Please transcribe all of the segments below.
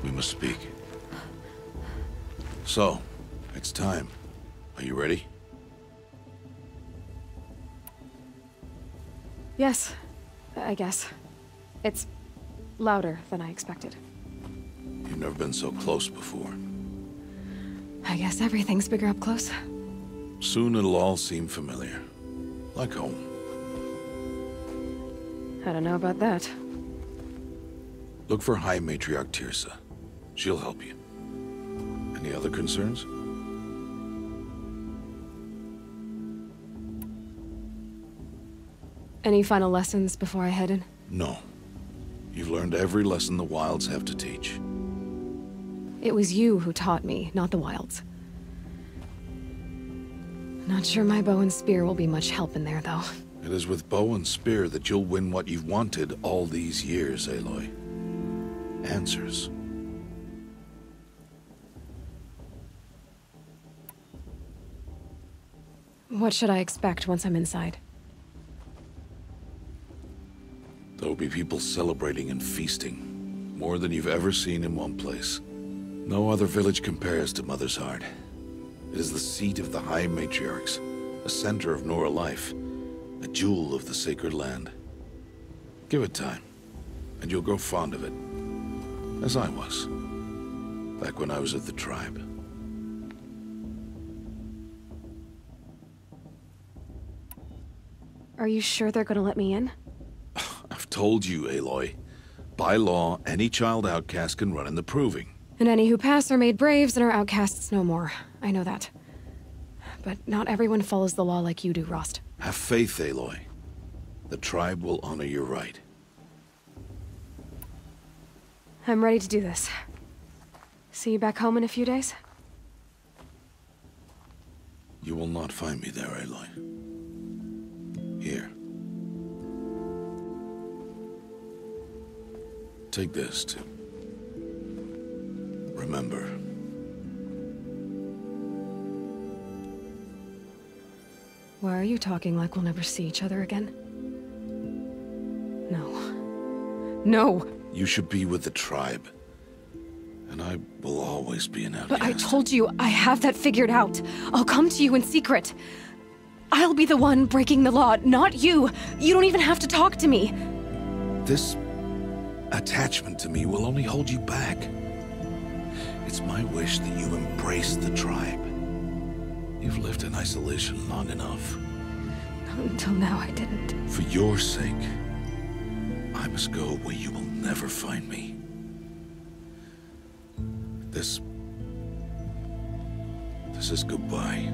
We must speak. So, it's time. Are you ready? Yes, I guess. It's louder than I expected. You've never been so close before. I guess everything's bigger up close. Soon it'll all seem familiar. Like home. I don't know about that. Look for High Matriarch Tirsa. She'll help you. Any other concerns? Any final lessons before I head in? No. You've learned every lesson the Wilds have to teach. It was you who taught me, not the Wilds. Not sure my bow and spear will be much help in there, though. It is with bow and spear that you'll win what you've wanted all these years, Aloy. Answers. What should I expect once I'm inside? There will be people celebrating and feasting. More than you've ever seen in one place. No other village compares to Mother's Heart. It is the seat of the High Matriarchs, a center of Nora life, a jewel of the sacred land. Give it time, and you'll grow fond of it. As I was, back when I was at the tribe. Are you sure they're gonna let me in? I've told you, Aloy. By law, any child outcast can run in the proving. And any who pass are made braves and are outcasts no more. I know that. But not everyone follows the law like you do, Rost. Have faith, Aloy. The tribe will honor your right. I'm ready to do this. See you back home in a few days? You will not find me there, Aloy. Here. Take this to remember. Why are you talking like we'll never see each other again? No. No! You should be with the tribe. And I will always be an outcast. But I told you, I have that figured out. I'll come to you in secret. I'll be the one breaking the law, not you. You don't even have to talk to me. This attachment to me will only hold you back. It's my wish that you embrace the tribe. You've lived in isolation long enough. Not until now, I didn't. For your sake, I must go where you will never find me. This is goodbye.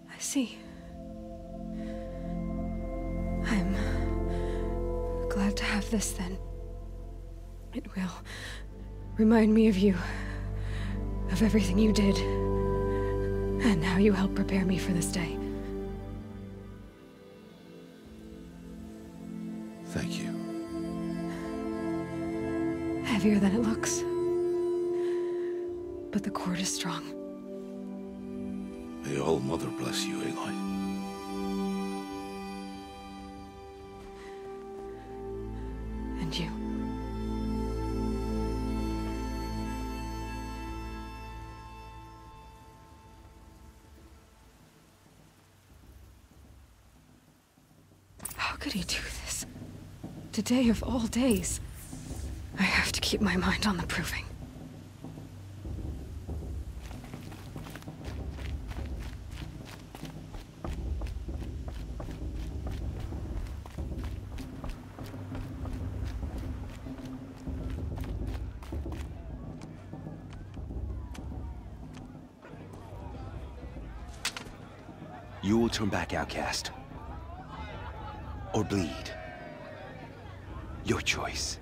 I see. I'm glad to have this then. It will remind me of you, of everything you did, and how you helped prepare me for this day. Thank you. Heavier than it looks. But the cord is strong. May All Mother bless you, Aloy. And you. How could he do this? Today of all days. I have to keep my mind on the proving. You will turn back, outcast. Or bleed. Your choice.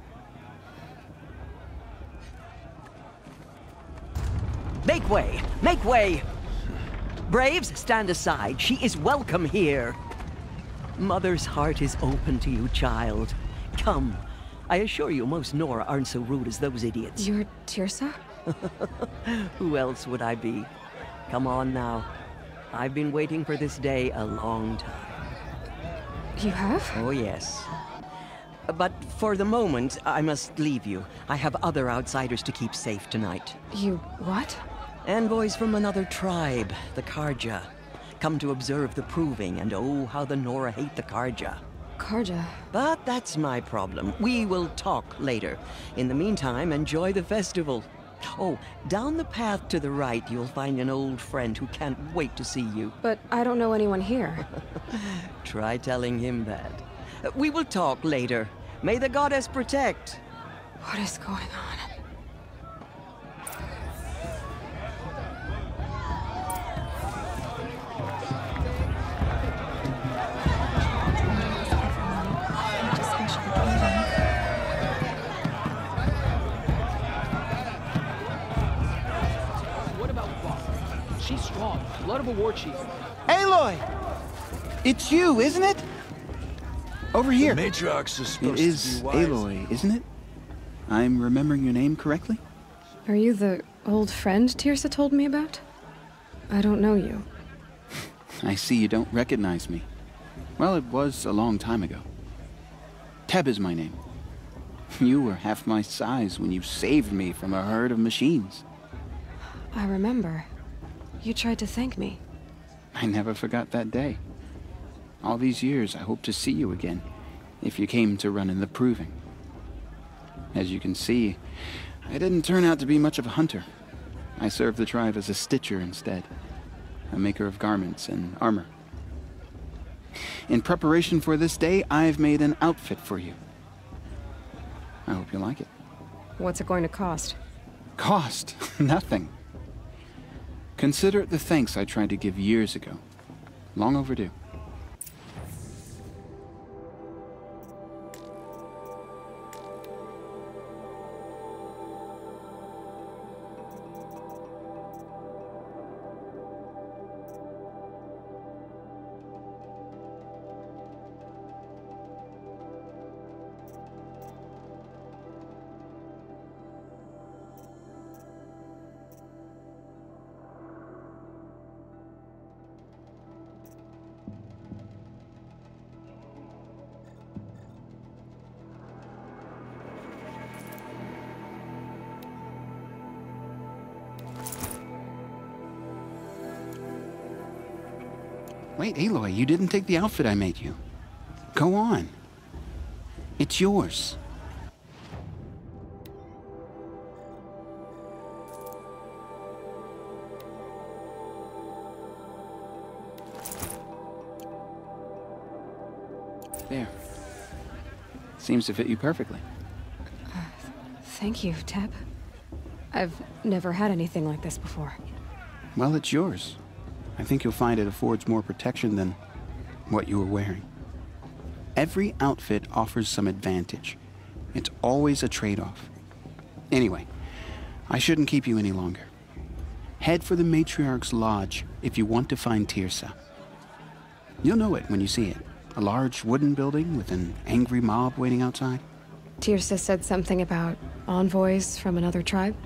Make way! Make way! Braves, stand aside. She is welcome here. Mother's heart is open to you, child. Come. I assure you, most Nora aren't so rude as those idiots. You're Tirsa? Who else would I be? Come on now. I've been waiting for this day a long time. You have? Oh, yes. But for the moment, I must leave you. I have other outsiders to keep safe tonight. You what? Envoys from another tribe, the Karja. Come to observe the proving, and oh, how the Nora hate the Karja. Karja. But that's my problem. We will talk later. In the meantime, enjoy the festival. Oh, down the path to the right, you'll find an old friend who can't wait to see you. But I don't know anyone here. Try telling him that. We will talk later. May the goddess protect. What is going on? What about Boss? She's strong. Blood of a war chief. Aloy! It's you, isn't it? Over here. The matriarchs are supposed It is to be wise. Aloy, isn't it? I'm remembering your name correctly? Are you the old friend Tirsa told me about? I don't know you. I see you don't recognize me. Well, it was a long time ago. Teb is my name. You were half my size when you saved me from a herd of machines. I remember. You tried to thank me. I never forgot that day. All these years, I hope to see you again, if you came to run in the proving. As you can see, I didn't turn out to be much of a hunter. I served the tribe as a stitcher instead, a maker of garments and armor. In preparation for this day, I've made an outfit for you. I hope you like it. What's it going to cost? Cost? Nothing. Consider it the thanks I tried to give years ago. Long overdue. Wait, Aloy, you didn't take the outfit I made you. Go on. It's yours. There. Seems to fit you perfectly. Thank you, Teb. I've never had anything like this before. Well, it's yours. I think you'll find it affords more protection than what you were wearing. Every outfit offers some advantage. It's always a trade-off. Anyway, I shouldn't keep you any longer. Head for the Matriarch's Lodge if you want to find Tirsa. You'll know it when you see it. A large wooden building with an angry mob waiting outside. Tirsa said something about envoys from another tribe?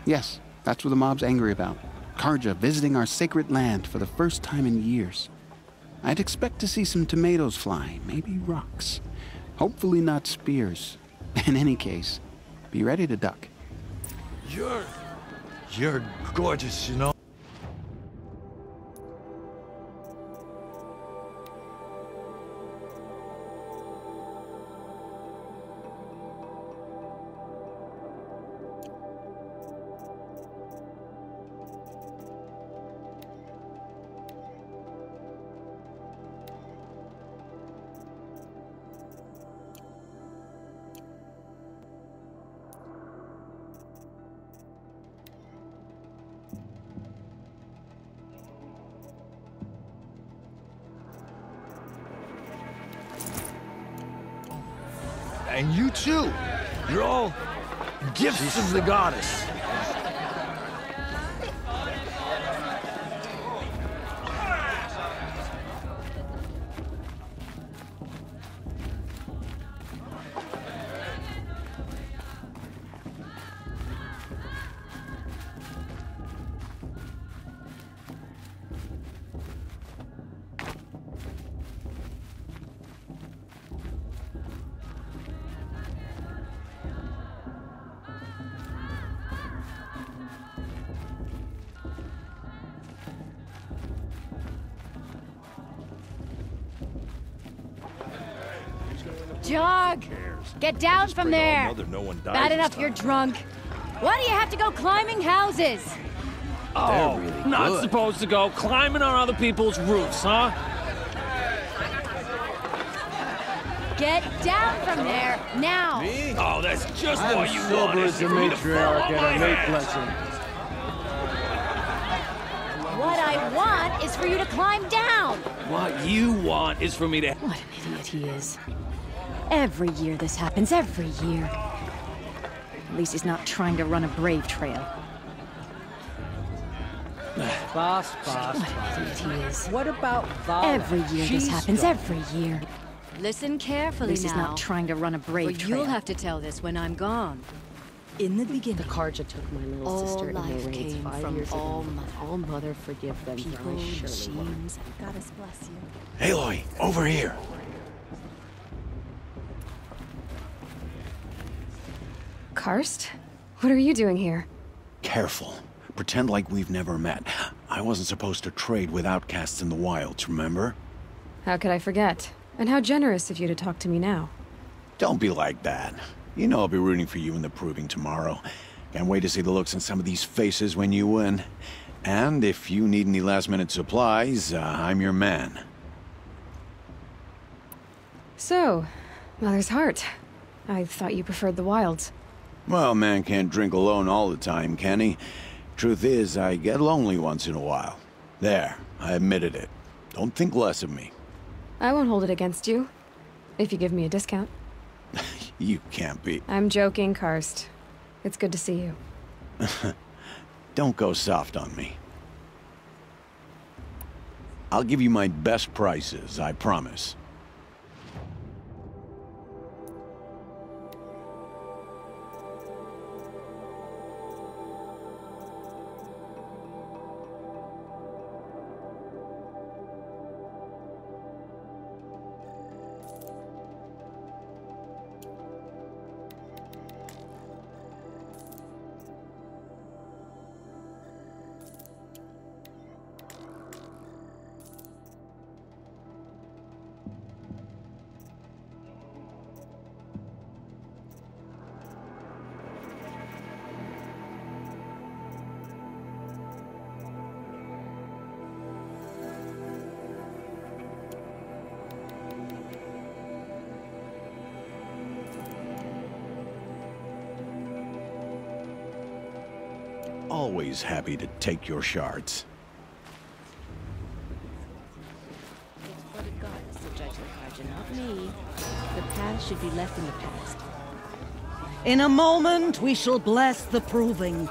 Yes, that's what the mob's angry about. Karja visiting our sacred land for the first time in years. I'd expect to see some tomatoes fly, maybe rocks. Hopefully not spears. In any case, be ready to duck. You're gorgeous, you know. And you too. You're all gifts of the goddess. jog! Get down from there! Bad enough you're drunk. Why do you have to go climbing houses? Oh, not supposed to go climbing on other people's roofs, huh? Get down from there, now! Oh, that's just what you want. As a matriarch at a mate lesson. What I want is for you to climb down! What you want is for me to... What an idiot he is. Every year this happens, every year. At least he's not trying to run a brave trail. Boss. What an idiot he is. What about Vala? Every year this happens, every year. Listen carefully now. At least he's not trying to run a brave trail. You'll have to tell this when I'm gone. In the beginning, the Karja took my little all sister in their life raids came 5 from years all ago. mother. All mother forgive them, People, for I surely will. machines. Goddess bless you. Aloy, over here. Karst? What are you doing here? Careful. Pretend like we've never met. I wasn't supposed to trade with outcasts in the wilds, remember? How could I forget? And how generous of you to talk to me now. Don't be like that. You know I'll be rooting for you in the proving tomorrow. Can't wait to see the looks on some of these faces when you win. And if you need any last-minute supplies, I'm your man. So, Mother's Heart. I thought you preferred the wilds. Well, man can't drink alone all the time, can he? Truth is, I get lonely once in a while. There, I admitted it. Don't think less of me. I won't hold it against you. If you give me a discount. You can't be. I'm joking, Karst. It's good to see you. Don't go soft on me. I'll give you my best prices, I promise. Always happy to take your shards. It's for the gods to judge the Karja, not me. The past should be left in the past. In a moment, we shall bless the proving.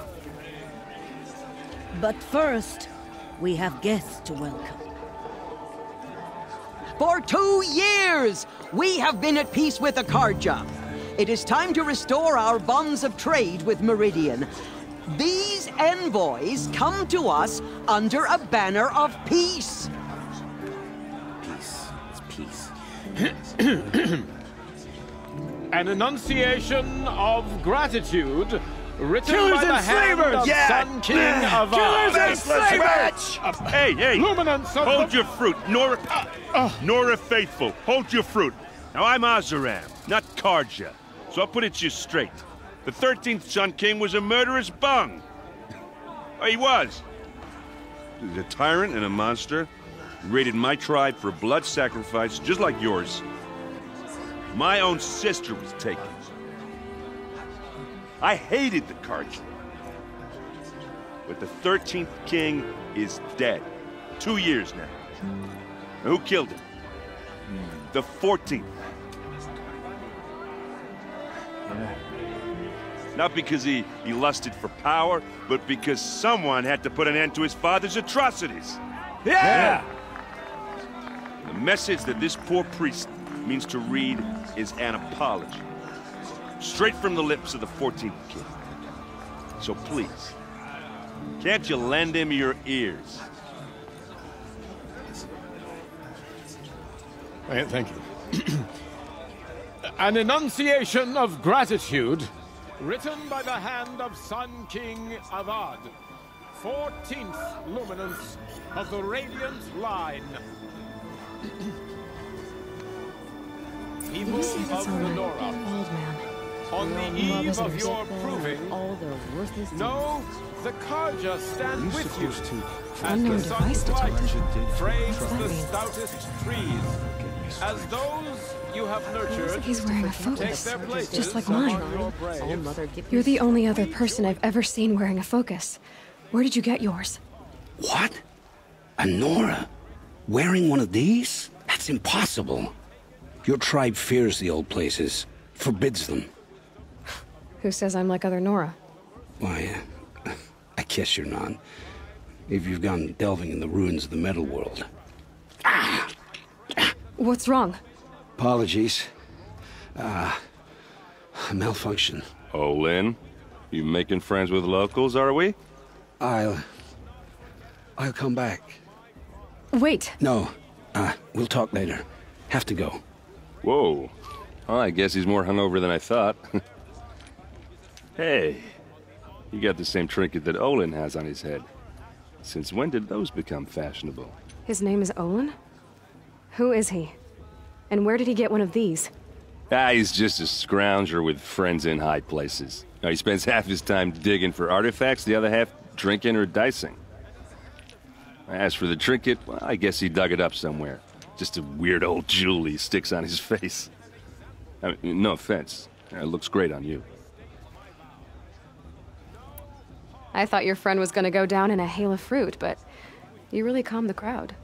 But first, we have guests to welcome. For 2 years, we have been at peace with the Karja. It is time to restore our bonds of trade with Meridian. These envoys come to us under a banner of peace. Peace. It's peace. An enunciation of gratitude written Killers by the and hand slavers! of Yeah! Sun King Avad. Killers and slavers! Hey! Luminance of Hold your fruit, Nora Faithful. Hold your fruit. Now I'm Azaram, not Karja, so I'll put it to you straight. The 13th Sun King was a murderous bung. He was. He was a tyrant and a monster. He raided my tribe for blood sacrifice, just like yours. My own sister was taken. I hated the Karja. But the 13th king is dead. 2 years now. Now who killed him? The 14th. Not because he lusted for power, but because someone had to put an end to his father's atrocities. Yeah! The message that this poor priest means to read is an apology. Straight from the lips of the 14th king. So please, can't you lend him your ears? Thank you. An enunciation of gratitude written by the hand of Sun King Avad, 14th luminance of the Radiant Line. people of the Nora. Old man. On the eve of your proving, all their worthless know the Karja stand with you. As Unknown the device sun's light detected. frames What's that the mean? stoutest trees. As those you have nurtured He's wearing a take focus, their places just like among mine. your braves. All Mother Gippy's You're the only other person I've ever seen wearing a focus. Where did you get yours? What? A Nora? Wearing one of these? That's impossible. Your tribe fears the old places, forbids them. Who says I'm like other Nora? Why, I guess you're not. If you've gone delving in the ruins of the metal world. What's wrong? Apologies. A malfunction. Oh, Lynn? You making friends with locals, are we? I'll come back. Wait. No. We'll talk later. Have to go. Whoa. Well, I guess he's more hungover than I thought. Hey, you got the same trinket that Olin has on his head. Since when did those become fashionable? His name is Olin? Who is he? And where did he get one of these? He's just a scrounger with friends in high places. Now, he spends half his time digging for artifacts, the other half drinking or dicing. As for the trinket, well, I guess he dug it up somewhere. Just a weird old jewel he sticks on his face. I mean, no offense. It looks great on you. I thought your friend was gonna go down in a hail of fruit, but you really calmed the crowd.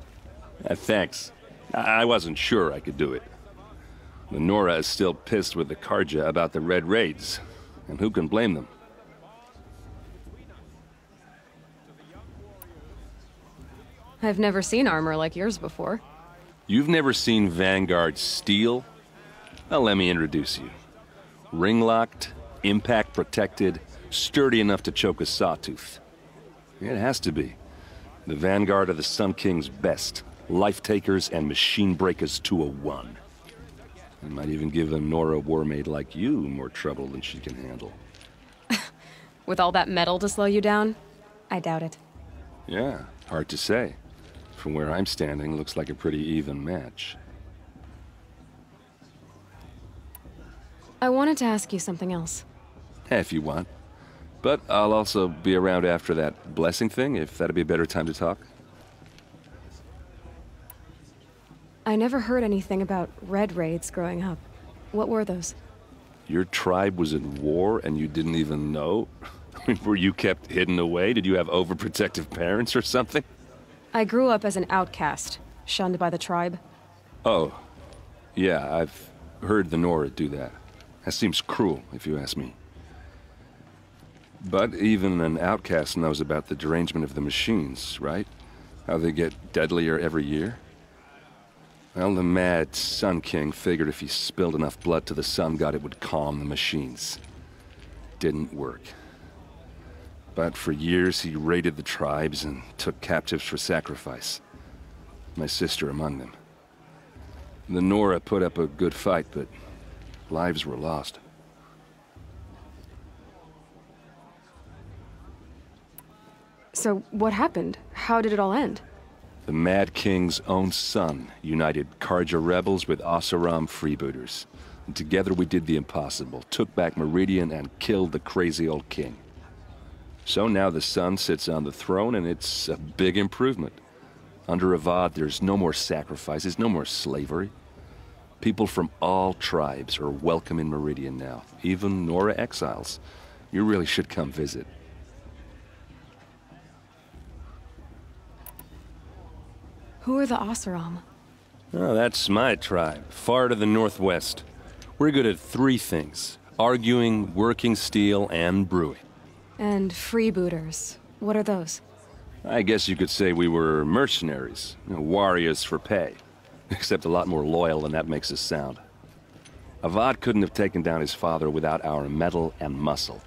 Thanks. I wasn't sure I could do it. The Nora is still pissed with the Karja about the Red Raids, and who can blame them? I've never seen armor like yours before. You've never seen Vanguard steel? Well, let me introduce you. Ring-locked, impact-protected, sturdy enough to choke a sawtooth. It has to be. The Vanguard of the Sun King's best. Life-takers and machine breakers to a one. It might even give a Nora warmaid like you more trouble than she can handle. With all that metal to slow you down? I doubt it. Yeah, hard to say. From where I'm standing, looks like a pretty even match. I wanted to ask you something else. If you want. But I'll also be around after that blessing thing, if that'd be a better time to talk. I never heard anything about Red Raids growing up. What were those? Your tribe was in war and you didn't even know? I mean, were you kept hidden away? Did you have overprotective parents or something? I grew up as an outcast, shunned by the tribe. Oh, yeah, I've heard the Nora do that. That seems cruel, if you ask me. But even an outcast knows about the derangement of the machines, right? How they get deadlier every year? Well, the mad Sun King figured if he spilled enough blood to the Sun God, it would calm the machines. Didn't work. But for years, he raided the tribes and took captives for sacrifice. My sister among them. The Nora put up a good fight, but lives were lost. So what happened? How did it all end? The Mad King's own son united Karja rebels with Oseram freebooters. And together we did the impossible, took back Meridian and killed the crazy old king. So now the son sits on the throne and it's a big improvement. Under Avad, there's no more sacrifices, no more slavery. People from all tribes are welcome in Meridian now, even Nora exiles. You really should come visit. Who are the Oseram? Oh, that's my tribe, far to the northwest. We're good at three things: arguing, working steel, and brewing. And freebooters. What are those? I guess you could say we were mercenaries, warriors for pay. Except a lot more loyal than that makes us sound. Avad couldn't have taken down his father without our metal and muscle.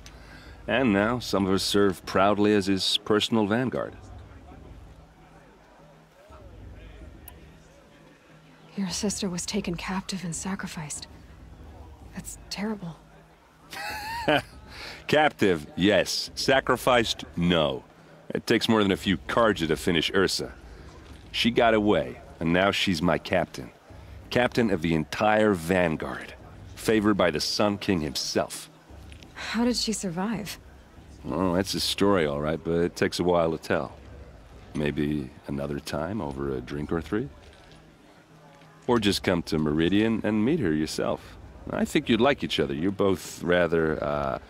And now some of us serve proudly as his personal vanguard. Your sister was taken captive and sacrificed. That's terrible. Captive, yes. Sacrificed, no. It takes more than a few Karja to finish Ursa. She got away, and now she's my captain. Captain of the entire Vanguard. Favored by the Sun King himself. How did she survive? Oh, that's a story, all right, but it takes a while to tell. Maybe another time over a drink or three? Or just come to Meridian and meet her yourself. I think you'd like each other. You're both rather,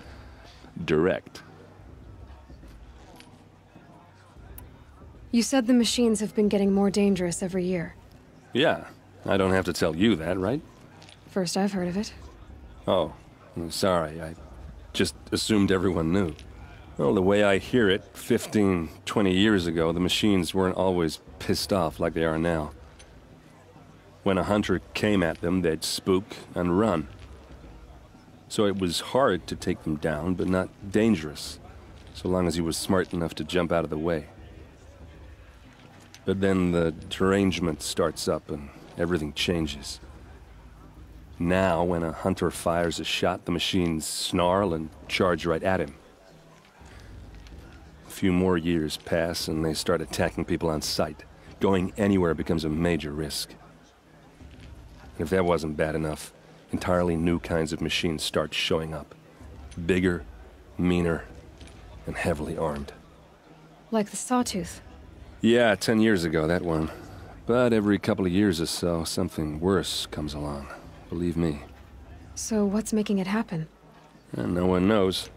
direct. You said the machines have been getting more dangerous every year. Yeah, I don't have to tell you that, right? First I've heard of it. Oh, sorry, I just assumed everyone knew. Well, the way I hear it, 15, 20 years ago, the machines weren't always pissed off like they are now. When a hunter came at them, they'd spook and run. So it was hard to take them down, but not dangerous, so long as he was smart enough to jump out of the way. But then the derangement starts up and everything changes. Now, when a hunter fires a shot, the machines snarl and charge right at him. A few more years pass and they start attacking people on sight. Going anywhere becomes a major risk. And if that wasn't bad enough, entirely new kinds of machines start showing up. Bigger, meaner, and heavily armed. Like the Sawtooth. Yeah, 10 years ago, that one. But every couple of years or so, something worse comes along. Believe me. So what's making it happen? And no one knows.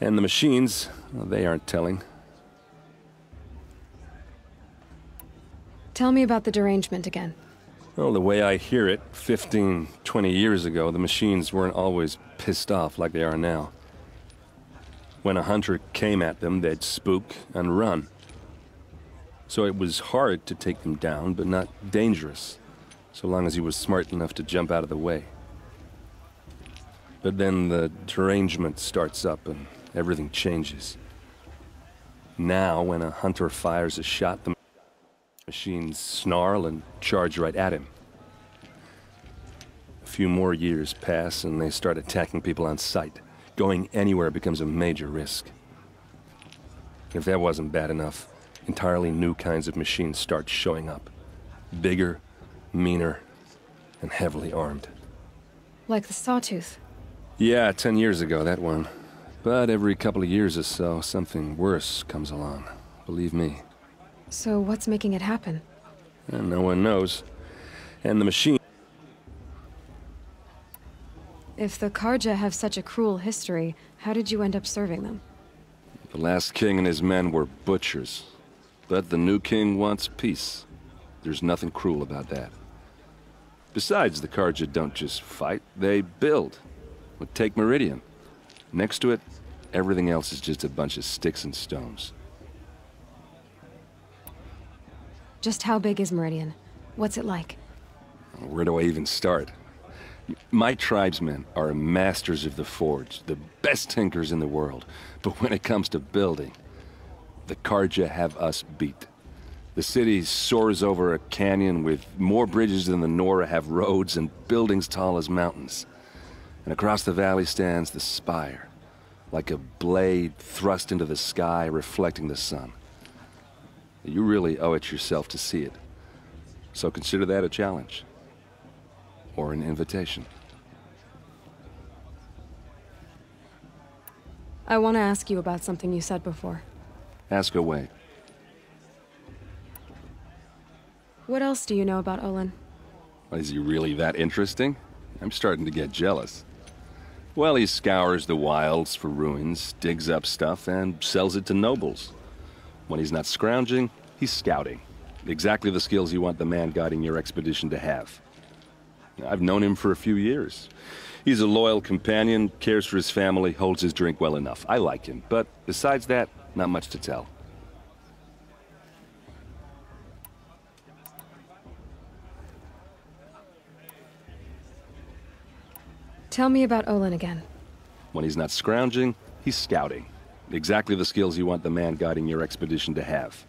And the machines, well, they aren't telling. Tell me about the derangement again. Well, the way I hear it, 15, 20 years ago, the machines weren't always pissed off like they are now. When a hunter came at them, they'd spook and run. So it was hard to take them down, but not dangerous, so long as he was smart enough to jump out of the way. But then the derangement starts up and everything changes. Now, when a hunter fires a shot, the machines snarl and charge right at him. A few more years pass and they start attacking people on sight. Going anywhere becomes a major risk. If that wasn't bad enough, entirely new kinds of machines start showing up. Bigger, meaner, and heavily armed. Like the Sawtooth. Yeah, 10 years ago, that one. But every couple of years or so, something worse comes along. Believe me. So what's making it happen? And no one knows. And the machine... If the Karja have such a cruel history, how did you end up serving them? The last king and his men were butchers. But the new king wants peace. There's nothing cruel about that. Besides, the Karja don't just fight, they build. Well, take Meridian. Next to it, everything else is just a bunch of sticks and stones. Just how big is Meridian? What's it like? Where do I even start? My tribesmen are masters of the forge, the best tinkers in the world. But when it comes to building, the Karja have us beat. The city soars over a canyon with more bridges than the Nora have roads and buildings tall as mountains. And across the valley stands the spire, like a blade thrust into the sky reflecting the sun. You really owe it yourself to see it. So consider that a challenge. Or an invitation. I want to ask you about something you said before. Ask away. What else do you know about Olin? Is he really that interesting? I'm starting to get jealous. Well, he scours the wilds for ruins, digs up stuff, and sells it to nobles. When he's not scrounging, he's scouting. Exactly the skills you want the man guiding your expedition to have. I've known him for a few years. He's a loyal companion, cares for his family, holds his drink well enough. I like him, but besides that, not much to tell. Tell me about Olin again. When he's not scrounging, he's scouting. Exactly the skills you want the man guiding your expedition to have.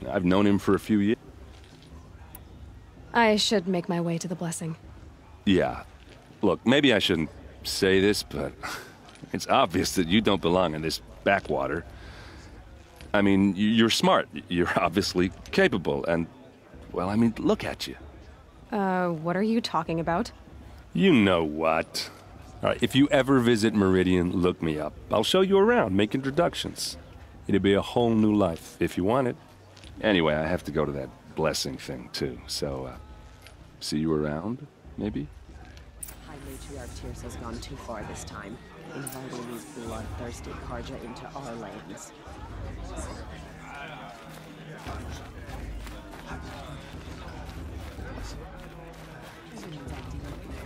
I've known him for a few years. I should make my way to the blessing. Yeah. Look, maybe I shouldn't say this, but it's obvious that you don't belong in this backwater. I mean, you're smart. You're obviously capable, and, well, I mean, look at you. What are you talking about? You know what. All right, if you ever visit Meridian, look me up. I'll show you around, make introductions. It'll be a whole new life, if you want it. Anyway, I have to go to that blessing thing, too, so, see you around, maybe? High Matriarch Tears has gone too far this time, inviting these bloodthirsty Karja into our lands.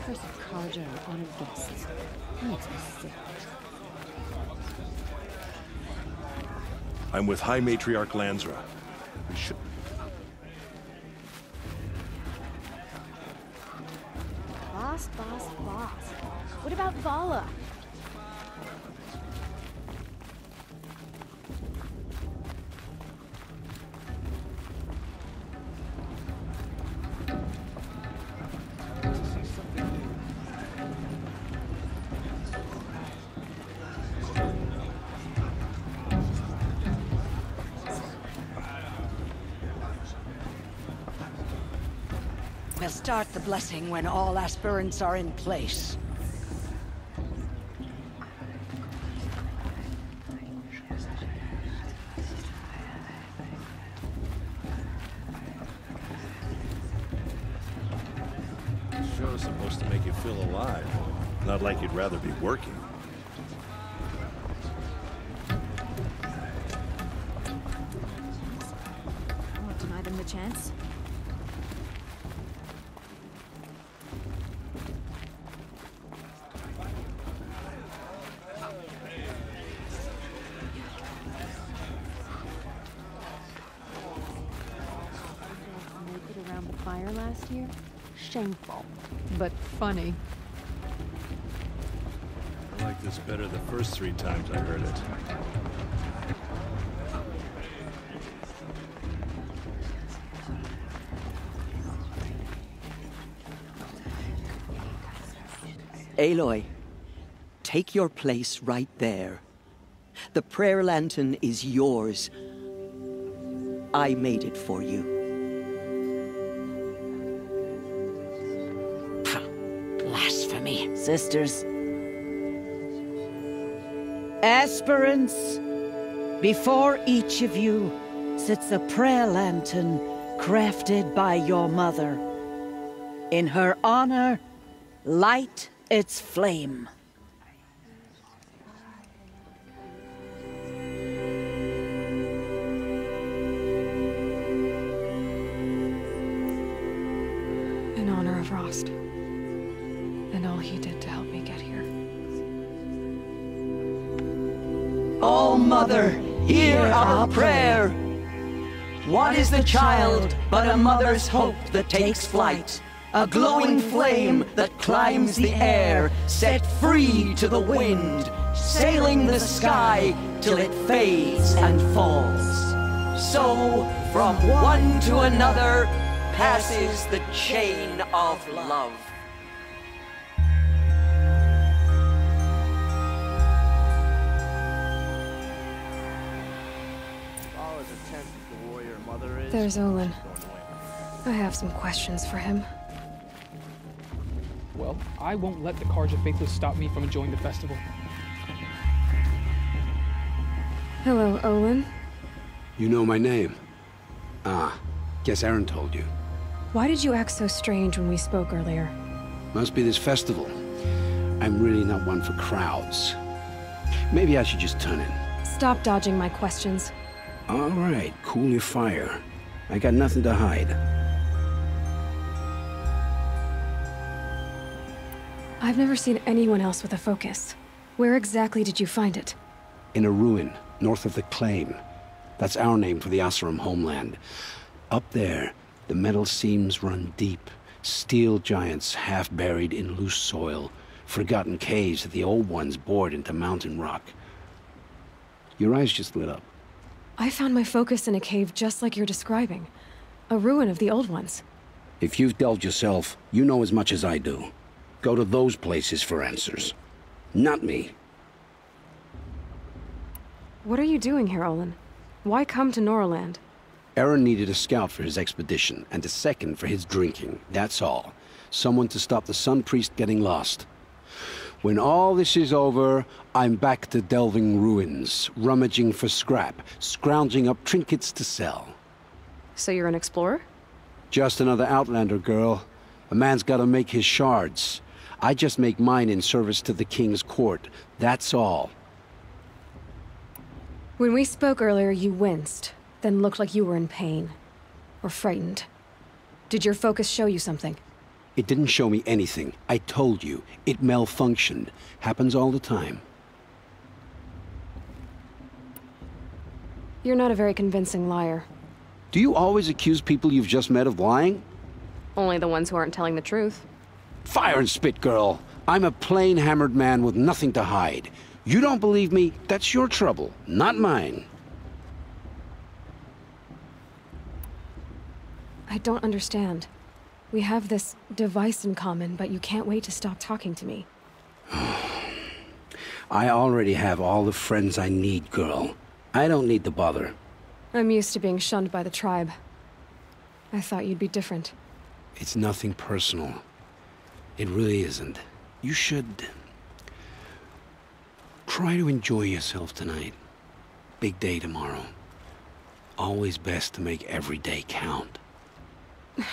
Curse of Karja and honored guests. Makes me sick. I'm with High Matriarch Lansra. We should... Boss. What about Vala? We'll start the blessing when all aspirants are in place. This show's supposed to make you feel alive. Not like you'd rather be working. I won't deny them the chance. Around the fire last year? Shameful. But funny. I like this better the first 3 times I heard it. Aloy, take your place right there. The prayer lantern is yours. I made it for you. Blasphemy. Sisters. Aspirants, before each of you sits a prayer lantern crafted by your mother. In her honor, light its flame. In honor of Rost. And all he did to help me get here. Oh, Mother, hear our prayer. What is the child but a mother's hope that takes flight? A glowing flame that climbs the air, set free to the wind, sailing the sky till it fades and falls. So, from one to another, passes the chain of love. There's Olin. I have some questions for him. Well, I won't let the Karja Faithless stop me from enjoying the festival. Hello, Olin. You know my name? Ah, guess Aaron told you. Why did you act so strange when we spoke earlier? Must be this festival. I'm really not one for crowds. Maybe I should just turn in. Stop dodging my questions. All right, cool your fire. I got nothing to hide. I've never seen anyone else with a focus. Where exactly did you find it? In a ruin, north of the Claim. That's our name for the Asuram homeland. Up there, the metal seams run deep. Steel giants half buried in loose soil. Forgotten caves that the old ones bored into mountain rock. Your eyes just lit up. I found my focus in a cave just like you're describing. A ruin of the old ones. If you've delved yourself, you know as much as I do. Go to those places for answers. Not me. What are you doing here, Olin? Why come to Norland? Aaron needed a scout for his expedition, and a second for his drinking. That's all. Someone to stop the Sun Priest getting lost. When all this is over, I'm back to delving ruins, rummaging for scrap, scrounging up trinkets to sell. So you're an explorer? Just another Outlander, girl. A man's gotta make his shards. I just make mine in service to the King's court. That's all. When we spoke earlier, you winced, then looked like you were in pain. Or frightened. Did your focus show you something? It didn't show me anything. I told you. It malfunctioned. Happens all the time. You're not a very convincing liar. Do you always accuse people you've just met of lying? Only the ones who aren't telling the truth. Fire and spit, girl. I'm a plain hammered man with nothing to hide. You don't believe me? That's your trouble, not mine. I don't understand. We have this device in common, but you can't wait to stop talking to me. I already have all the friends I need, girl. I don't need the bother. I'm used to being shunned by the tribe. I thought you'd be different. It's nothing personal. It really isn't. You should... try to enjoy yourself tonight. Big day tomorrow. Always best to make every day count. That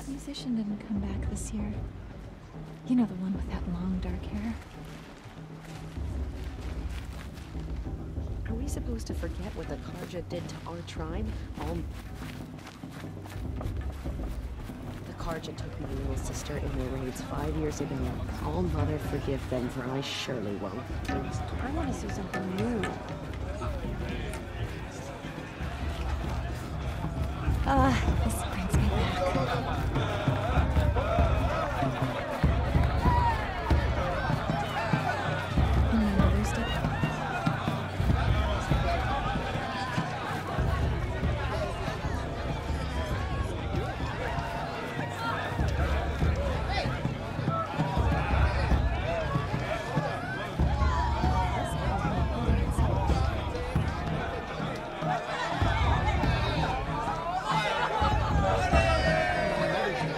musician didn't come back this year. You know, the one with that long, dark hair. Are we supposed to forget what the Karja did to our tribe? The Karja took my little sister in the raids 5 years ago. All Mother forgive them, for I surely won't. I want to see something new. This brings me back.